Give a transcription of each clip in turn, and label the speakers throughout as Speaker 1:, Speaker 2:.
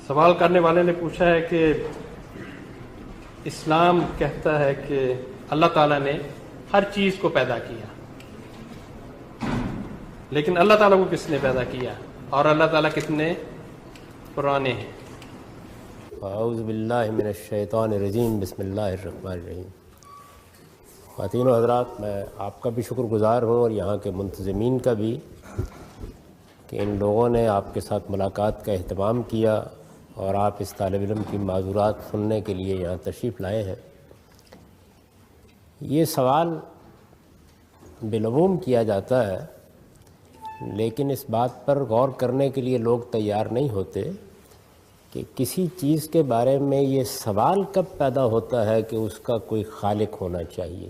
Speaker 1: سوال کرنے والے نے پوچھا ہے کہ اسلام کہتا ہے کہ اللہ تعالیٰ نے ہر چیز کو پیدا کیا، لیکن اللہ تعالیٰ کو کس نے پیدا کیا اور اللہ تعالیٰ کتنے پرانے ہیں؟
Speaker 2: اعوذ باللہ من الشیطان الرجیم، بسم اللہ الرحمن الرحیم۔ خواتین و حضرات، میں آپ کا بھی شکر گزار ہوں اور یہاں کے منتظمین کا بھی کہ ان لوگوں نے آپ کے ساتھ ملاقات کا اہتمام کیا اور آپ اس طالب علم کی معذورات سننے کے لیے یہاں تشریف لائے ہیں۔ یہ سوال بالعموم کیا جاتا ہے، لیکن اس بات پر غور کرنے کے لیے لوگ تیار نہیں ہوتے کہ کسی چیز کے بارے میں یہ سوال کب پیدا ہوتا ہے کہ اس کا کوئی خالق ہونا چاہیے۔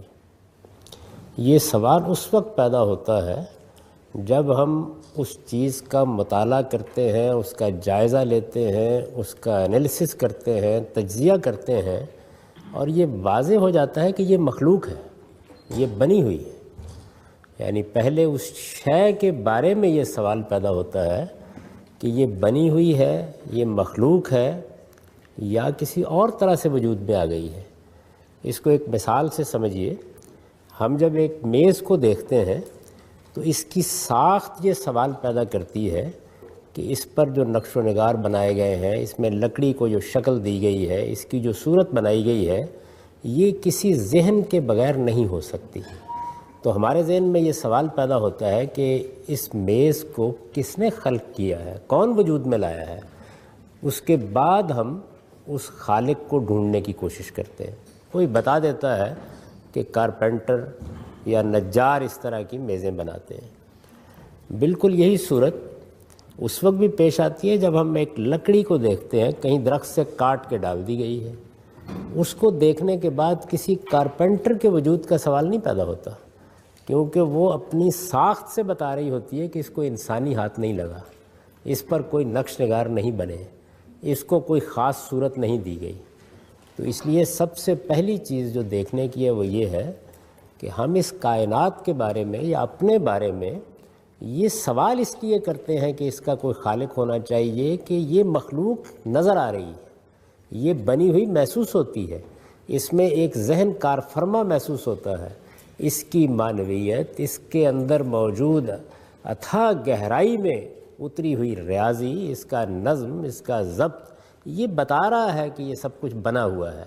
Speaker 2: یہ سوال اس وقت پیدا ہوتا ہے جب ہم اس چیز کا مطالعہ کرتے ہیں، اس کا جائزہ لیتے ہیں، اس کا انالیسس کرتے ہیں، تجزیہ کرتے ہیں، اور یہ واضح ہو جاتا ہے کہ یہ مخلوق ہے، یہ بنی ہوئی ہے۔ یعنی پہلے اس شے کے بارے میں یہ سوال پیدا ہوتا ہے کہ یہ بنی ہوئی ہے، یہ مخلوق ہے یا کسی اور طرح سے وجود میں آ گئی ہے۔ اس کو ایک مثال سے سمجھیے۔ ہم جب ایک میز کو دیکھتے ہیں تو اس کی ساخت یہ سوال پیدا کرتی ہے کہ اس پر جو نقش و نگار بنائے گئے ہیں، اس میں لکڑی کو جو شکل دی گئی ہے، اس کی جو صورت بنائی گئی ہے، یہ کسی ذہن کے بغیر نہیں ہو سکتی۔ تو ہمارے ذہن میں یہ سوال پیدا ہوتا ہے کہ اس میز کو کس نے خلق کیا ہے، کون وجود میں لایا ہے۔ اس کے بعد ہم اس خالق کو ڈھونڈنے کی کوشش کرتے ہیں۔ کوئی بتا دیتا ہے کہ کارپینٹر یا نجار اس طرح کی میزیں بناتے ہیں۔ بالکل یہی صورت اس وقت بھی پیش آتی ہے جب ہم ایک لکڑی کو دیکھتے ہیں، کہیں درخت سے کاٹ کے ڈال دی گئی ہے۔ اس کو دیکھنے کے بعد کسی کارپینٹر کے وجود کا سوال نہیں پیدا ہوتا، کیونکہ وہ اپنی ساخت سے بتا رہی ہوتی ہے کہ اس کو انسانی ہاتھ نہیں لگا، اس پر کوئی نقش نگار نہیں بنے، اس کو کوئی خاص صورت نہیں دی گئی۔ تو اس لیے سب سے پہلی چیز جو دیکھنے کی ہے وہ یہ ہے کہ ہم اس کائنات کے بارے میں یا اپنے بارے میں یہ سوال اس لیے کرتے ہیں کہ اس کا کوئی خالق ہونا چاہیے کہ یہ مخلوق نظر آ رہی ہے، یہ بنی ہوئی محسوس ہوتی ہے، اس میں ایک ذہن کار فرما محسوس ہوتا ہے، اس کی معنویت، اس کے اندر موجود اتھاہ گہرائی میں اتری ہوئی ریاضی، اس کا نظم، اس کا ضبط، یہ بتا رہا ہے کہ یہ سب کچھ بنا ہوا ہے۔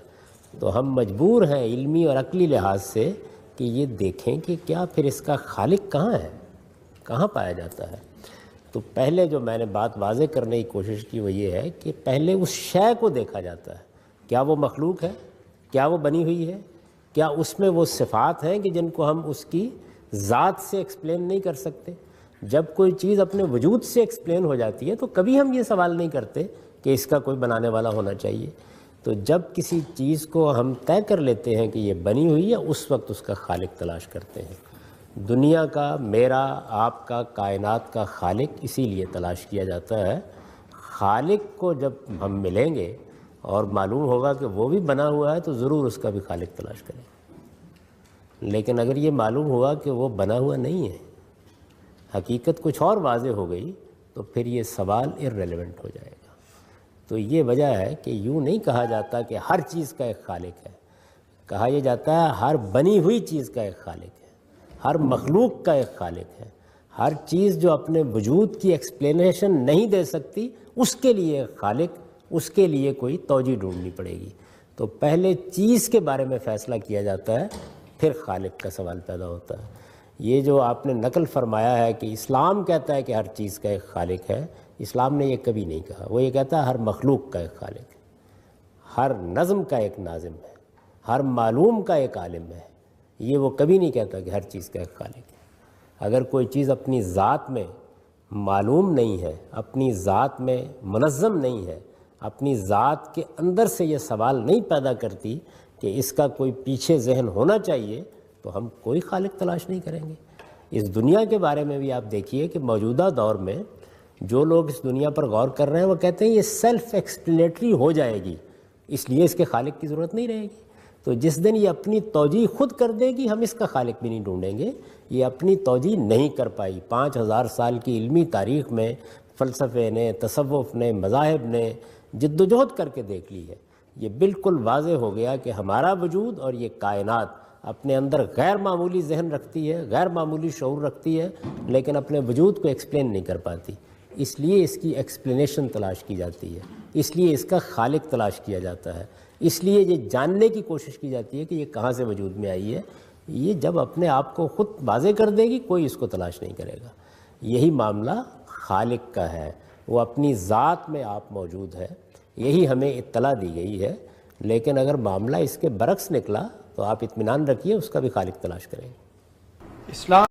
Speaker 2: تو ہم مجبور ہیں علمی اور عقلی لحاظ سے کہ یہ دیکھیں کہ کیا پھر اس کا خالق کہاں ہے، کہاں پایا جاتا ہے۔ تو پہلے جو میں نے بات واضح کرنے کی کوشش کی وہ یہ ہے کہ پہلے اس شے کو دیکھا جاتا ہے، کیا وہ مخلوق ہے، کیا وہ بنی ہوئی ہے، کیا اس میں وہ صفات ہیں کہ جن کو ہم اس کی ذات سے ایکسپلین نہیں کر سکتے۔ جب کوئی چیز اپنے وجود سے ایکسپلین ہو جاتی ہے تو کبھی ہم یہ سوال نہیں کرتے کہ اس کا کوئی بنانے والا ہونا چاہیے۔ تو جب کسی چیز کو ہم طے کر لیتے ہیں کہ یہ بنی ہوئی ہے، اس وقت اس کا خالق تلاش کرتے ہیں۔ دنیا کا، میرا، آپ کا، کائنات کا خالق اسی لیے تلاش کیا جاتا ہے۔ خالق کو جب ہم ملیں گے اور معلوم ہوگا کہ وہ بھی بنا ہوا ہے تو ضرور اس کا بھی خالق تلاش کریں گے۔ لیکن اگر یہ معلوم ہوا کہ وہ بنا ہوا نہیں ہے، حقیقت کچھ اور واضح ہو گئی، تو پھر یہ سوال ارریلیونٹ ہو جائے گا۔ تو یہ وجہ ہے کہ یوں نہیں کہا جاتا کہ ہر چیز کا ایک خالق ہے، کہا یہ جاتا ہے ہر بنی ہوئی چیز کا ایک خالق ہے، ہر مخلوق کا ایک خالق ہے۔ ہر چیز جو اپنے وجود کی ایکسپلینیشن نہیں دے سکتی، اس کے لیے ایک خالق، اس کے لیے کوئی توجہ ڈھونڈنی پڑے گی۔ تو پہلے چیز کے بارے میں فیصلہ کیا جاتا ہے، پھر خالق کا سوال پیدا ہوتا ہے۔ یہ جو آپ نے نقل فرمایا ہے کہ اسلام کہتا ہے کہ ہر چیز کا ایک خالق ہے، اسلام نے یہ کبھی نہیں کہا۔ وہ یہ کہتا ہے ہر مخلوق کا ایک خالق ہے، ہر نظم کا ایک ناظم ہے، ہر معلوم کا ایک عالم ہے۔ یہ وہ کبھی نہیں کہتا کہ ہر چیز کا ایک خالق ہے۔ اگر کوئی چیز اپنی ذات میں معلوم نہیں ہے، اپنی ذات میں منظم نہیں ہے، اپنی ذات کے اندر سے یہ سوال نہیں پیدا کرتی کہ اس کا کوئی پیچھے ذہن ہونا چاہیے، تو ہم کوئی خالق تلاش نہیں کریں گے۔ اس دنیا کے بارے میں بھی آپ دیکھیے کہ موجودہ دور میں جو لوگ اس دنیا پر غور کر رہے ہیں وہ کہتے ہیں یہ سیلف ایکسپلینیٹری ہو جائے گی، اس لیے اس کے خالق کی ضرورت نہیں رہے گی۔ تو جس دن یہ اپنی توجیہ خود کر دے گی، ہم اس کا خالق بھی نہیں ڈھونڈیں گے۔ یہ اپنی توجیہ نہیں کر پائی۔ 5000 سال کی علمی تاریخ میں فلسفے نے، تصوف نے، مذاہب نے، جدوجہد کر کے دیکھ لی ہے، یہ بالکل واضح ہو گیا کہ ہمارا وجود اور یہ کائنات اپنے اندر غیر معمولی ذہن رکھتی ہے، غیر معمولی شعور رکھتی ہے، لیکن اپنے وجود کو ایکسپلین نہیں کر پاتی. اس لیے اس کی ایکسپلینیشن تلاش کی جاتی ہے، اس لیے اس کا خالق تلاش کیا جاتا ہے، اس لیے یہ جاننے کی کوشش کی جاتی ہے کہ یہ کہاں سے وجود میں آئی ہے. یہ جب اپنے آپ کو خود واضح کر دے گی کوئی اس کو تلاش نہیں کرے گا. یہی معاملہ خالق کا ہے، وہ اپنی ذات میں آپ موجود ہے، یہی ہمیں اطلاع دی گئی ہے. لیکن اگر معاملہ اس کے برعکس نکلا تو آپ اطمینان رکھیے اس کا بھی خالق تلاش کریں گے.
Speaker 1: اسلام